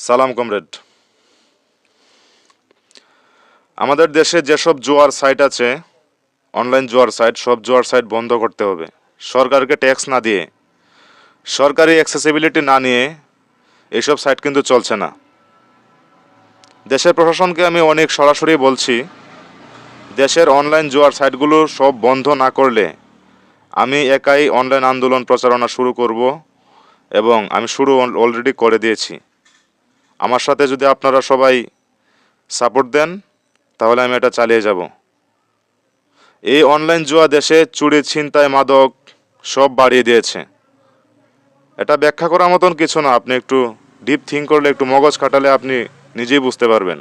সালাম কমরেড। আমাদের দেশে যেসব জুয়ার সাইট আছে, অনলাইন জুয়ার সাইট, সব জুয়ার সাইট বন্ধ করতে হবে। সরকারকে ট্যাক্স না দিয়ে, সরকারি অ্যাক্সেসিবিলিটি না নিয়ে এইসব সাইট কিন্তু চলছে না। দেশের প্রশাসনকে আমি অনেক সরাসরি বলছি, দেশের অনলাইন জুয়ার সাইটগুলো সব বন্ধ না করলে আমি একাই অনলাইন আন্দোলন প্রচারণা শুরু করব, এবং আমি শুরু অলরেডি করে দিয়েছি। আমার সাথে যদি আপনারা সবাই সাপোর্ট দেন তাহলে আমি এটা চালিয়ে যাব। এই অনলাইন জুয়া দেশে চুরি, ছিনতাই, মাদক সব বাড়িয়ে দিয়েছে। এটা ব্যাখ্যা করার মতন কিছু না, আপনি একটু ডিপ থিঙ্ক করলে, একটু মগজ খাটালে আপনি নিজেই বুঝতে পারবেন।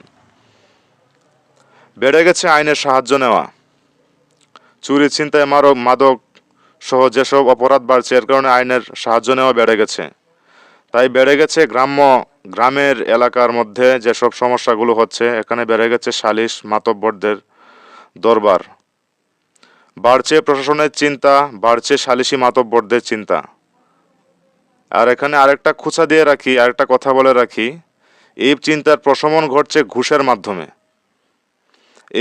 বেড়ে গেছে আইনের সাহায্য নেওয়া। চুরি, ছিনতাই, মাদক সহ যেসব অপরাধ বাড়ছে, এর কারণে আইনের সাহায্য নেওয়া বেড়ে গেছে। তাই বেড়ে গেছে গ্রামের এলাকার মধ্যে যেসব সমস্যাগুলো হচ্ছে, এখানে বেড়ে গেছে সালিশ, মাতব্বরদের দরবার, বাড়ছে প্রশাসনের চিন্তা, বাড়ছে সালিশি মাতব্বরদের চিন্তা। আর এখানে আরেকটা খোঁচা দিয়ে রাখি, আরেকটা কথা বলে রাখি, এই চিন্তার প্রশমন ঘটছে ঘুষের মাধ্যমে।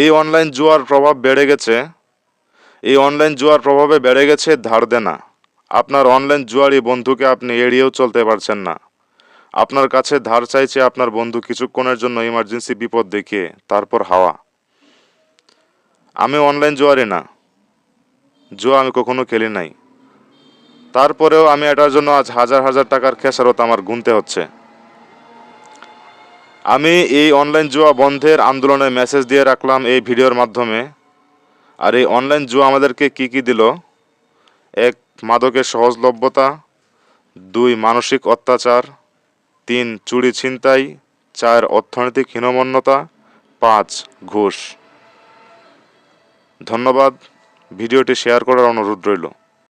এই অনলাইন জুয়ার প্রভাব বেড়ে গেছে, এই অনলাইন জুয়ার প্রভাবে বেড়ে গেছে ধার দেনা। আপনার অনলাইন জুয়ারি বন্ধুকে আপনি এড়িয়েও চলতে পারছেন না। আপনার কাছে ধার চাইছে আপনার বন্ধু কিছুক্ষণের জন্য, ইমার্জেন্সি বিপদ দেখিয়ে, তারপর হাওয়া। আমি অনলাইন জুয়ারি না, জুয়া আমি কখনো খেলি নাই, তারপরেও আমি এটার জন্য আজ হাজার হাজার টাকার খেসারত আমার গুনতে হচ্ছে। আমি এই অনলাইন জুয়া বন্ধের আন্দোলনে মেসেজ দিয়ে রাখলাম এই ভিডিওর মাধ্যমে। আর এই অনলাইন জুয়া আমাদেরকে কি কি দিল: 1. মাদকের সহজলভ্যতা, 2. মানসিক অত্যাচার, 3. চুরি ছিনতাই, 4. অর্থনৈতিক হীনমন্যতা, 5. ঘুষ। ধন্যবাদ। ভিডিওটি শেয়ার করার অনুরোধ রইল।